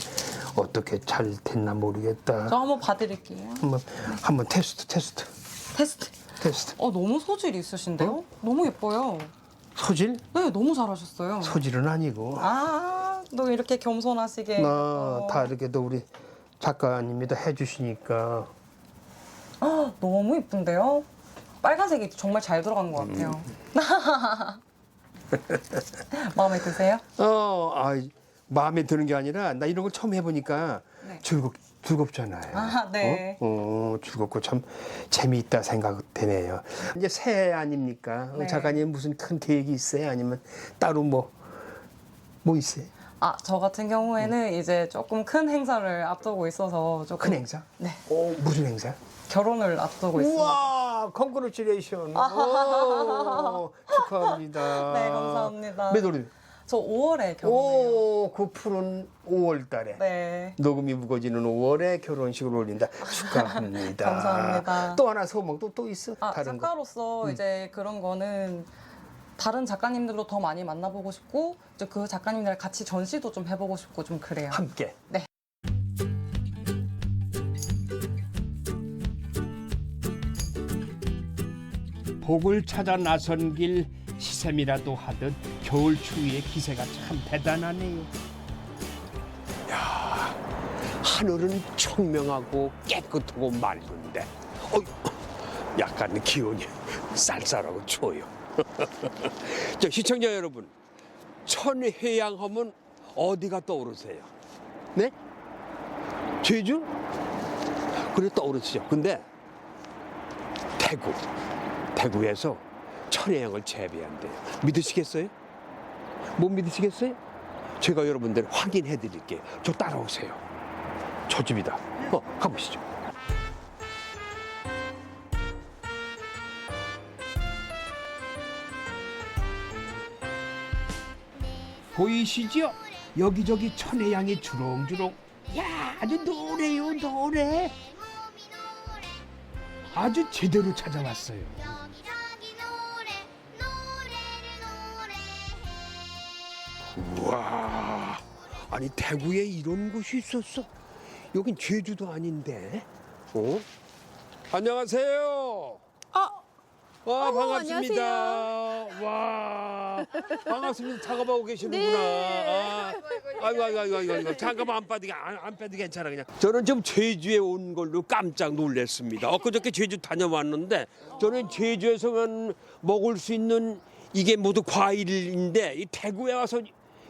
S11: 어떻게 잘 됐나 모르겠다.
S10: 저 한번 봐드릴게요.
S11: 한번 테스트.
S10: 테스트. 너무 소질 있으신데요? 너무 예뻐요.
S11: 소질?
S10: 네, 너무 잘하셨어요.
S11: 소질은 아니고.
S10: 또 이렇게 겸손하시게.
S11: 다 이렇게 또 우리 작가님이 다 해주시니까.
S10: 너무 예쁜데요? 빨간색이 정말 잘 들어간 것 같아요. 마음에 드세요?
S11: 마음에 드는 게 아니라 나 이런 걸 처음 해보니까
S10: 네.
S11: 즐겁잖아요.
S10: 네.
S11: 즐겁고 참 재미있다 생각되네요. 이제 새해 아닙니까?
S10: 네.
S11: 작가님 무슨 큰 계획이 있어요? 아니면 따로 뭐 있어요?
S10: 저 같은 경우에는 이제 조금 큰 행사를 앞두고 있어서 조금.
S11: 큰 행사?
S10: 네.
S11: 무슨 행사?
S10: 결혼을 앞두고 있습니다.
S11: 우와, 컨그레츄레이션. 축하합니다.
S10: 네, 감사합니다.
S11: 몇 월에?
S10: 저 5월에 결혼해요.
S11: 그 푸른 5월 달에.
S10: 네.
S11: 녹음이 무거지는 5월에 결혼식을 올린다. 축하합니다.
S10: 감사합니다.
S11: 또 하나 소망도 또 있어? 다른 거?
S10: 작가로서 이제 그런 거는 다른 작가님들도 더 많이 만나보고 싶고 이제 그 작가님들 같이 전시도 좀 해보고 싶고 좀 그래요.
S11: 함께.
S10: 네.
S3: 복을 찾아 나선 길 시샘이라도 하듯 겨울 추위의 기세가 참 대단하네요.
S1: 하늘은 청명하고 깨끗하고 맑은데 약간 기온이 쌀쌀하고 추워요. 저 시청자 여러분, 천혜향 하면 어디가 떠오르세요? 네? 제주? 그래 떠오르시죠. 근데 대구에서 천혜향을 재배한대요. 믿으시겠어요? 못 믿으시겠어요? 제가 여러분들 확인해 드릴게요. 저 따라오세요. 저 집이다. 가보시죠.
S3: 보이시죠? 여기저기 천혜향이 주렁주렁. 야, 아주 노래요, 노래. 아주 제대로 찾아왔어요.
S1: 우와, 아니 대구에 이런 곳이 있었어? 여긴 제주도 아닌데? 안녕하세요. 반갑습니다. 와, 반갑습니다. 작업하고 계시는구나. 아이고. 잠깐만 안 빼도 괜찮아 그냥. 저는 지금 제주에 온 걸로 깜짝 놀랐습니다. 엊그저께 제주 다녀왔는데 저는 제주에서만 먹을 수 있는 이게 모두 과일인데 이 대구에 와서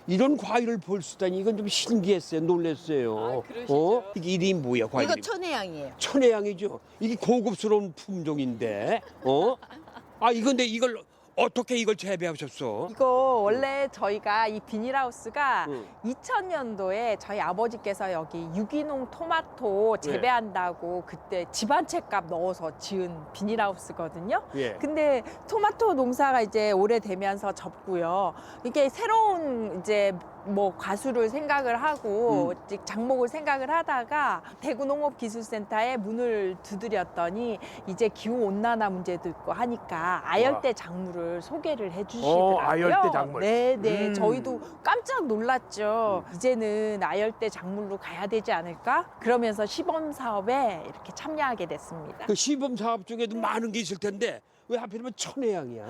S1: 이런 과일을 볼 수 있다니 이건 좀 신기했어요. 놀랐어요. 이게 이름이 뭐야, 과일?
S5: 이거 천혜향이에요.
S1: 천혜향이죠. 이게 고급스러운 품종인데. 이건데 이걸 어떻게 이걸 재배하셨어?
S12: 이거 원래 저희가 이 비닐하우스가 2000년도에 저희 아버지께서 여기 유기농 토마토 재배한다고 그때 집 한 채 값 넣어서 지은 비닐하우스거든요.
S1: 예.
S12: 근데 토마토 농사가 이제 오래되면서 접고요. 이게 새로운 이제 뭐 과수를 생각을 하고 장목을 생각을 하다가 대구농업기술센터에 문을 두드렸더니 이제 기후 온난화 문제도 있고 하니까 아열대 작물을 소개를 해주시더라고요.
S1: 아열대 작물.
S12: 네. 저희도 깜짝 놀랐죠. 이제는 아열대 작물로 가야 되지 않을까? 그러면서 시범 사업에 이렇게 참여하게 됐습니다.
S1: 그 시범 사업 중에도 많은 게 있을 텐데 왜 하필이면 천혜향이야?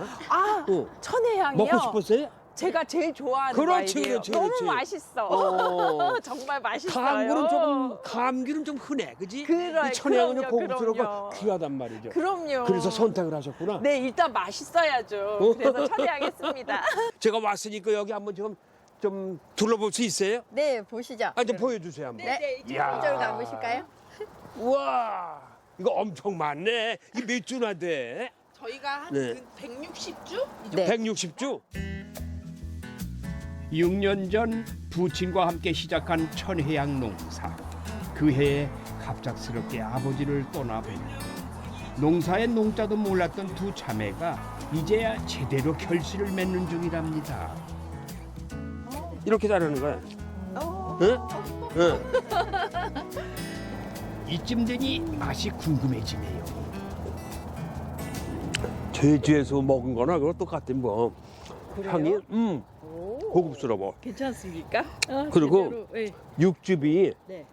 S12: 천혜향이요?
S1: 먹고 싶었어요?
S12: 제가 제일 좋아하는
S1: 그렇지,
S12: 과일이에요.
S1: 그렇지,
S12: 너무
S1: 그렇지.
S12: 맛있어. 정말 맛있어요.
S1: 감귤은 좀 흔해, 그지?
S12: 그래,
S1: 이 천혜향은
S12: 그럼요,
S1: 고급스럽고
S12: 그럼요.
S1: 귀하단 말이죠.
S12: 그럼요.
S1: 그래서 선택을 하셨구나.
S12: 네, 일단 맛있어야죠. 그래서 천혜향했습니다.
S1: 제가 왔으니까 여기 한번 좀 둘러볼 수 있어요?
S5: 네, 보시죠.
S1: 좀 보여주세요 한번.
S5: 네,
S1: 이야.
S5: 이쪽으로 가보실까요?
S1: 우와, 이거 엄청 많네. 이게 몇 주나 돼?
S12: 저희가 한
S1: 네.
S12: 160주?
S5: 네.
S1: 160주?
S3: 6년 전 부친과 함께 시작한 천혜향 농사. 그 해에 갑작스럽게 아버지를 떠나보니 농사의 농자도 몰랐던 두 자매가 이제야 제대로 결실을 맺는 중이랍니다.
S1: 이렇게 자르는 거야. 응? 응.
S3: 이쯤 되니 맛이 궁금해지네요.
S1: 제주에서 먹은 거나 그거 똑같아 뭐. 향이 고급스러워.
S12: 괜찮습니까?
S1: 그리고
S12: 제대로, 예.
S1: 육즙이
S12: 네.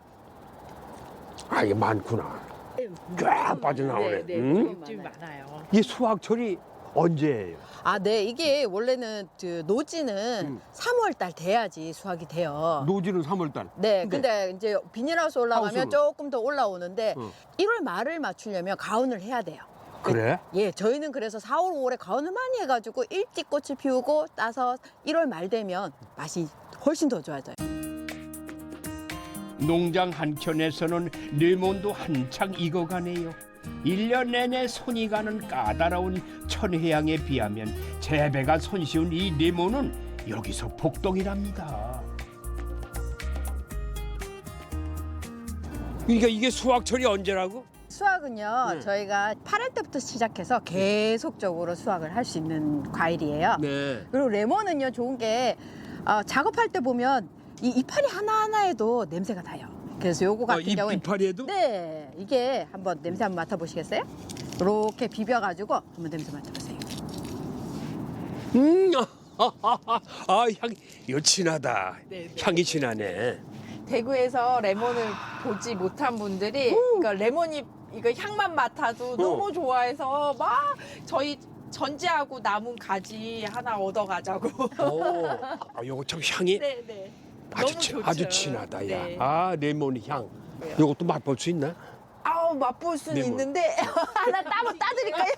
S1: 아 이게 많구나. 쫙 빠져나오네.
S12: 네,
S1: 응?
S12: 육즙이 많아요.
S1: 이 수확철이 언제예요?
S13: 아, 네. 이게 원래는 그 노지는 3월 달 돼야지 수확이 돼요.
S1: 노지는 3월 달.
S13: 네. 근데 이제 비닐하우스 올라가면
S1: 하우스로.
S13: 조금 더 올라오는데
S1: 응.
S13: 1월 말을 맞추려면 가온을 해야 돼요.
S1: 그래?
S13: 예, 저희는 그래서 4월, 5월에 가온을 많이 해가지고 일찍 꽃을 피우고 따서 1월 말 되면 맛이 훨씬 더 좋아져요.
S3: 농장 한켠에서는 레몬도 한창 익어가네요. 1년 내내 손이 가는 까다로운 천혜향에 비하면 재배가 손쉬운 이 레몬은 여기서 복덩이랍니다.
S1: 그러니까 이게 수확철이 언제라고?
S13: 수확은요,
S1: 네.
S13: 저희가 8월 때부터 시작해서 계속적으로 수확을 할 수 있는 과일이에요.
S1: 네.
S13: 그리고 레몬은요, 좋은 게 작업할 때 보면 이 이파리 하나하나에도 냄새가 나요. 그래서 요거 같은 경우에
S1: 이파리에도?
S13: 네, 이게 한번 냄새 한번 맡아보시겠어요? 이렇게 비벼가지고 한번 냄새 맡아보세요.
S1: 향 이거 진하다. 향이 진하네.
S12: 대구에서 레몬을 보지 못한 분들이 그러니까 레몬잎 이거 향만 맡아도 너무 좋아해서 막 저희 전지하고 남은 가지 하나 얻어 가자고.
S1: 요거 참 향이
S12: 네네.
S1: 아주
S12: 너무 좋죠.
S1: 아주 진하다. 야.
S12: 네.
S1: 아 레몬 향. 요것도 맛볼 수 있나?
S12: 아우 맛볼 수는
S1: 레몬.
S12: 있는데 하나 따드릴까요?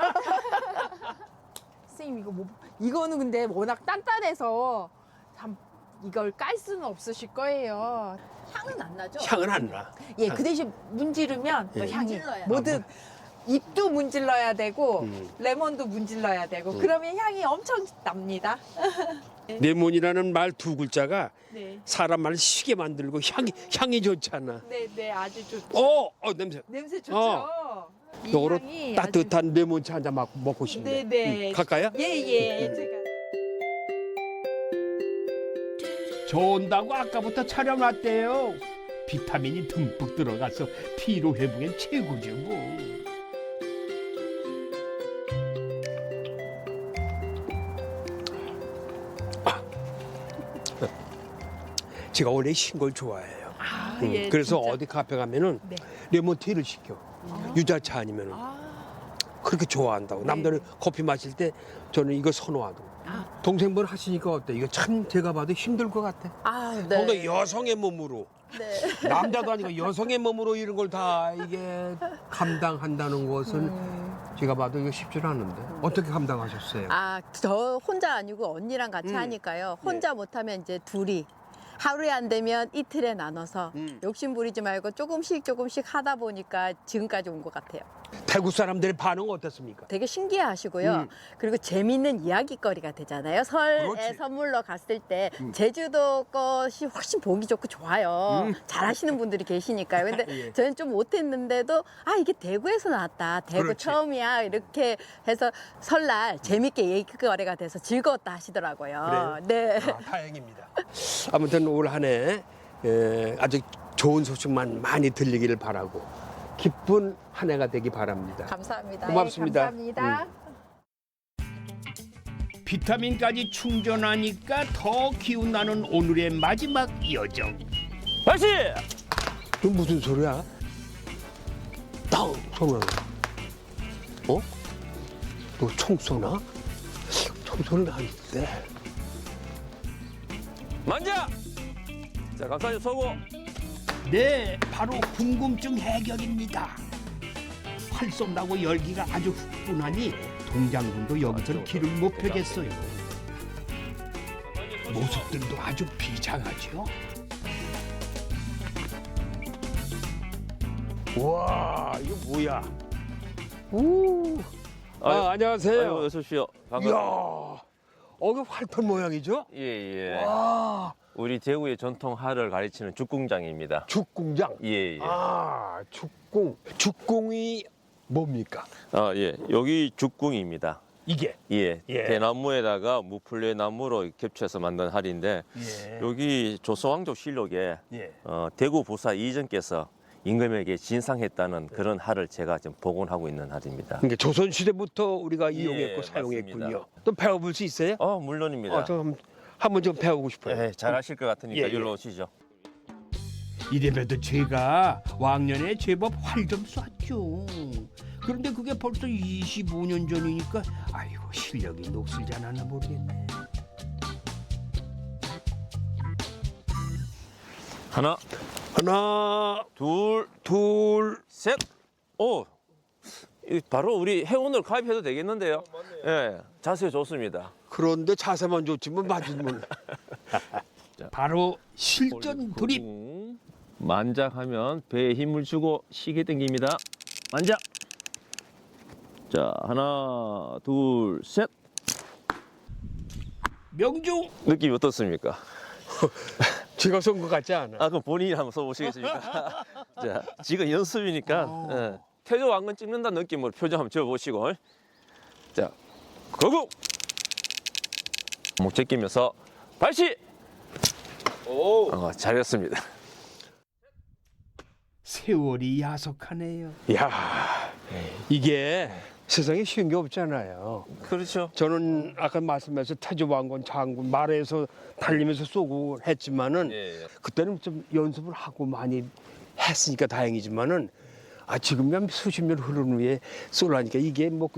S12: 선생님 이거 뭐 이거는 근데 워낙 단단해서 참 이걸 깔 수는 없으실 거예요.
S13: 향은 안 나죠?
S1: 향은 안 나.
S12: 예, 그 대신 문지르면 또
S1: 예.
S12: 향이
S13: 문질러야
S12: 뭐든 잎도 문질러야 되고
S1: 음.
S12: 레몬도 문질러야 되고 그러면 향이 엄청 납니다.
S1: 레몬이라는 말 두 글자가
S12: 네,
S1: 사람 말을 시게 만들고 향이 좋잖아.
S12: 네, 네, 아주 좋죠.
S1: 냄새.
S12: 냄새 좋죠. 이
S1: 요거로
S12: 향이
S1: 따뜻한 레몬차 한 잔 먹고 싶네.
S12: 네, 네.
S1: 갈까요?
S12: 예. 제가
S3: 좋은다고 아까부터 차려놨대요. 비타민이 듬뿍 들어가서 피로 회복엔 최고죠 뭐.
S1: 제가 원래 신 걸 좋아해요.
S12: 예,
S1: 그래서
S12: 진짜.
S1: 어디 카페 가면은
S12: 네.
S1: 레몬티를 시켜. 유자차 아니면은 그렇게 좋아한다고. 남들은 커피 마실 때 저는 이거 선호하고. 동생분 하시니까 어때? 이거 참 제가 봐도 힘들 것 같아.
S13: 아,
S1: 뭔가
S13: 네.
S1: 여성의 몸으로
S13: 네.
S1: 남자도 아니고 여성의 몸으로 이런 걸 다 이게 감당한다는 것은 제가 봐도 이거 쉽지 않은데 어떻게 감당하셨어요?
S13: 아, 저 혼자 아니고 언니랑 같이 하니까요. 혼자 못하면 이제 둘이 하루에 안 되면 이틀에 나눠서 욕심 부리지 말고 조금씩 하다 보니까 지금까지 온 것 같아요.
S1: 대구 사람들의 반응 어땠습니까?
S13: 되게 신기해하시고요. 그리고 재밌는 이야기거리가 되잖아요. 설에
S1: 그렇지.
S13: 선물로 갔을 때 제주도 것이 훨씬 보기 좋고 좋아요. 잘하시는 분들이 계시니까요. 근데
S1: 예.
S13: 저는 좀 못했는데도 아 이게 대구에서 나왔다. 대구
S1: 그렇지.
S13: 처음이야. 이렇게 해서 설날 재밌게 얘기거리가 돼서 즐거웠다 하시더라고요.
S1: 그래요?
S13: 네.
S1: 다행입니다. 아무튼 올 한 해 아주 좋은 소식만 많이 들리기를 바라고 기쁜 한 해가 되기 바랍니다.
S13: 감사합니다.
S1: 고맙습니다.
S12: 감사합니다.
S3: 비타민까지 충전하니까 더 기운나는 오늘의 마지막 여정.
S1: 다시! 그 무슨 소리야? 땅! 소리가 나. 어? 너 총 쏘나? 총소리 나는데.
S14: 만자! 자, 각사님 서고.
S3: 네, 바로 궁금증 해결입니다. 활 쏜다고 열기가 아주 후끈하니 동장군도 여기선 길을 못 펴겠어요. 모습들도 아주 비장하죠.
S1: 와, 이거 뭐야? 오. 안녕하세요.
S14: 아유, 어서 오십시오.
S1: 이야.
S14: 반갑습니다.
S1: 이거 활판 모양이죠?
S14: 예.
S1: 와.
S14: 우리 대구의 전통 활을 가르치는 죽공장입니다.
S1: 죽공장.
S14: 예.
S1: 아, 죽공. 죽공이
S11: 뭡니까?
S14: 예. 여기 죽궁입니다.
S11: 이게
S14: 예.
S11: 예.
S14: 대나무에다가 무플레 나무로 겹쳐서 만든 할인데
S11: 예.
S14: 여기 조선왕조 실록에
S11: 예.
S14: 대구 부사 이전께서 임금에게 진상했다는 그런 할을 제가 지금 복원하고 있는 할입니다.
S11: 그러니까 조선 시대부터 우리가 이용했고
S14: 예,
S11: 사용했군요.
S14: 맞습니다.
S11: 또 배워볼 수 있어요?
S14: 물론입니다.
S11: 좀 한번 좀 배우고 싶어요.
S14: 예, 잘하실 것 같으니까
S11: 예, 예.
S14: 일로 오시죠.
S3: 이래봬도 제가 왕년에 제법 활 좀 쐈죠. 그런데 그게 벌써 25년 전이니까 아이고 실력이 녹슬지 않았나 모르겠네.
S14: 하나, 둘, 셋. 오, 바로 우리 회원을 가입해도 되겠는데요? 예, 자세 좋습니다.
S11: 그런데 자세만 좋지만 맞으면
S3: 바로 실전 돌입.
S14: 만작하면 배에 힘을 주고 시계 당깁니다. 만작. 자, 하나, 둘, 셋.
S3: 명중.
S14: 느낌이 어떻습니까?
S11: 제가 쏜 것 같지 않아.
S14: 그럼 본인이 한번 써보시겠습니까? 자, 지금 연습이니까 예, 태조 왕건 찍는다는 느낌으로 표정 한번 지어보시고. 자, 거구. 목 제끼면서 발시. 잘했습니다.
S3: 세월이 야속하네요.
S11: 야, 이게 세상에 쉬운 게 없잖아요.
S14: 그렇죠.
S11: 저는 아까 말씀하신 태조 왕건 장군 말에서 달리면서 쏘고 했지만은
S14: 예.
S11: 그때는 좀 연습을 하고 많이 했으니까 다행이지만은 지금면 수십 년 흐른 후에 쏘라니까 이게 뭐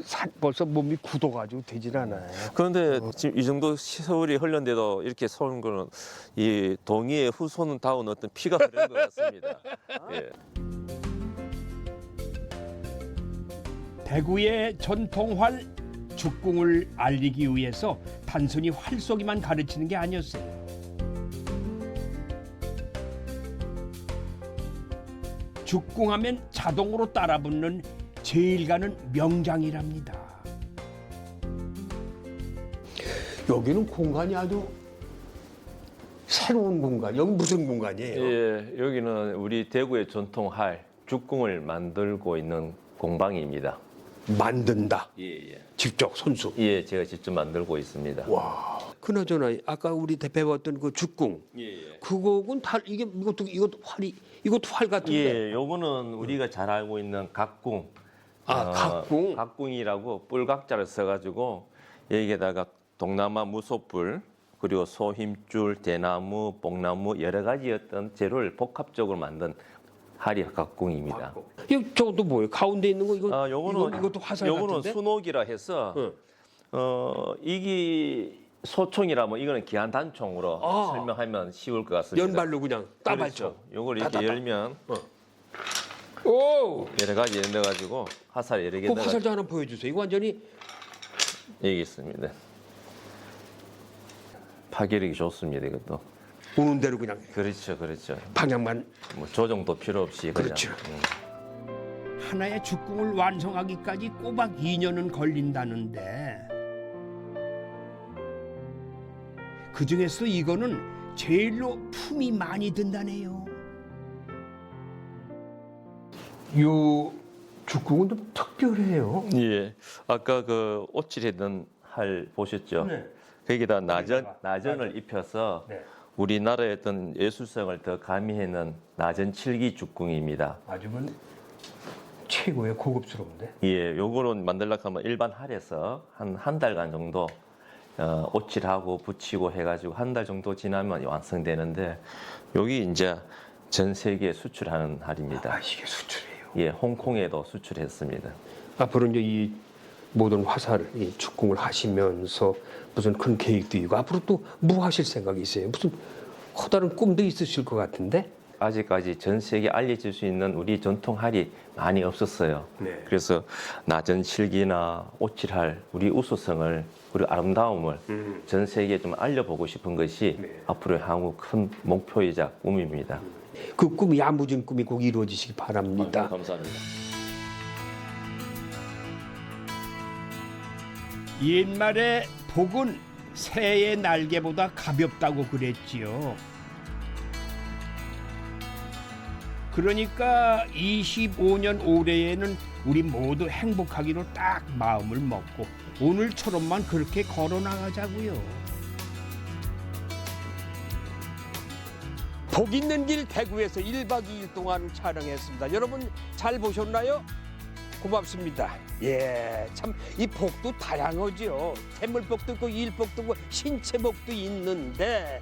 S11: 벌써 몸이 굳어가지고 되질 않아요.
S14: 그런데 지금 이 정도 세월이 흘렀는데도 이렇게 쏘는 거는 이 동의의 후손은 다운 어떤 피가 흐르는 것 같습니다. 예.
S3: 대구의 전통활 죽궁을 알리기 위해서 단순히 활 쏘기만 가르치는 게 아니었어요. 죽궁하면 자동으로 따라붙는 제일 가는 명장이랍니다.
S11: 여기는 공간이 아주 새로운 공간. 여기 무슨 공간이에요?
S14: 예, 여기는 우리 대구의 전통활 죽궁을 만들고 있는 공방입니다.
S11: 만든다.
S14: 예.
S11: 직접 손수.
S14: 예, 제가 직접 만들고 있습니다.
S11: 와. 그나저나 아까 우리 배웠던 그 죽궁.
S14: 예.
S11: 그거는 이것도 활 같은데.
S14: 예, 요거는 우리가 잘 알고 있는 각궁.
S11: 각궁.
S14: 각궁이라고 뿔각자를 써가지고 여기에다가 동남아 무소뿔 그리고 소힘줄, 대나무, 뽕나무 여러 가지 어떤 재료를 복합적으로 만든 할이 각궁입니다.
S11: 저것도 뭐예요? 가운데 있는 거 이거?
S14: 이것도
S11: 화살
S14: 요거는
S11: 같은데?
S14: 순옥이라 해서 이게 소총이라면 이거는 기한 단총으로 설명하면 쉬울 것 같습니다.
S11: 연발로 그냥 따발총.
S14: 그렇죠. 요걸 이렇게 열면
S11: 오!
S14: 여러 가지 넣어가지고 화살 여러 개
S11: 그
S14: 넣어가지고
S11: 화살도 하나 보여주세요. 이거 완전히
S14: 여기 있습니다. 파괴력이 좋습니다. 이것도.
S11: 오는 대로 그냥.
S14: 그렇죠.
S11: 방향만.
S14: 뭐 조정도 필요 없이 그냥.
S11: 그렇죠.
S3: 하나의 죽궁을 완성하기까지 꼬박 2년은 걸린다는데 그중에서 이거는 제일로 품이 많이 든다네요.
S11: 요 죽궁은 좀 특별해요.
S14: 예. 아까 그 오칠했던 할 보셨죠?
S11: 네.
S14: 거기다 나전을 입혀서 우리나라의 어떤 예술성을 더 가미해낸 나전 칠기 죽궁입니다.
S11: 아주 최고의 고급스러운데.
S14: 예, 요거는 만들려고 하면 일반 할에서 한 달간 정도 오칠하고 붙이고 해가지고 한 달 정도 지나면 완성되는데 여기 이제 전 세계에 수출하는 할입니다.
S11: 이게 수출이에요.
S14: 예, 홍콩에도 수출했습니다.
S11: 앞으로 이제 이 모든 화살, 이 죽궁을 하시면서 무슨 큰 계획도 있고 앞으로 또 뭐 하실 생각이 있어요? 무슨 커다란 꿈도 있으실 것 같은데?
S14: 아직까지 전 세계에 알려질 수 있는 우리 전통 할이 많이 없었어요.
S11: 네.
S14: 그래서 나전 칠기나 오칠할 우리 우수성을 그리고 아름다움을 전 세계에 좀 알려보고 싶은 것이 앞으로의 향후 큰 목표이자 꿈입니다.
S11: 그 꿈이 야무진 꿈이 꼭 이루어지시기 바랍니다.
S14: 감사합니다.
S3: 옛말에 복은 새의 날개보다 가볍다고 그랬지요. 그러니까 25년 올해에는 우리 모두 행복하기로 딱 마음을 먹고 오늘처럼만 그렇게 걸어 나가자고요.
S1: 복 있는 길 대구에서 1박 2일 동안 촬영했습니다. 여러분 잘 보셨나요? 고맙습니다. 예, 참 이 복도 다양하죠. 태물복도 있고 일복도 있고 신체복도 있는데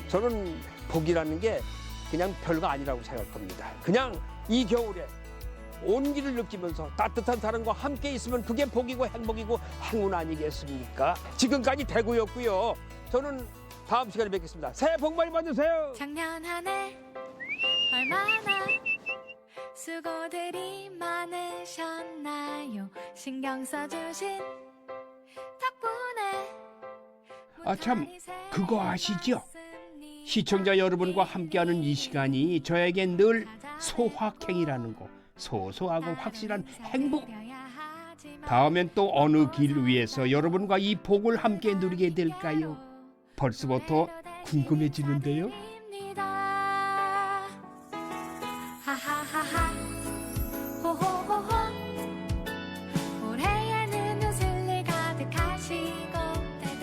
S1: 저는 복이라는 게 그냥 별거 아니라고 생각합니다. 그냥 이 겨울에 온기를 느끼면서 따뜻한 사람과 함께 있으면 그게 복이고 행복이고 행운 아니겠습니까? 지금까지 대구였고요. 저는 다음 시간에 뵙겠습니다. 새해 복 많이 받으세요.
S6: 작년 한 해 얼마나 수고들이 많으셨나요? 신경 써주신 덕분에
S3: 참 그거 아시죠? 시청자 여러분과 함께하는 이 시간이 저에겐 늘 소확행이라는 거, 소소하고 확실한 행복. 다음엔 또 어느 길 위에서 여러분과 이 복을 함께 누리게 될까요? 벌써부터 궁금해지는데요.
S6: 하하하하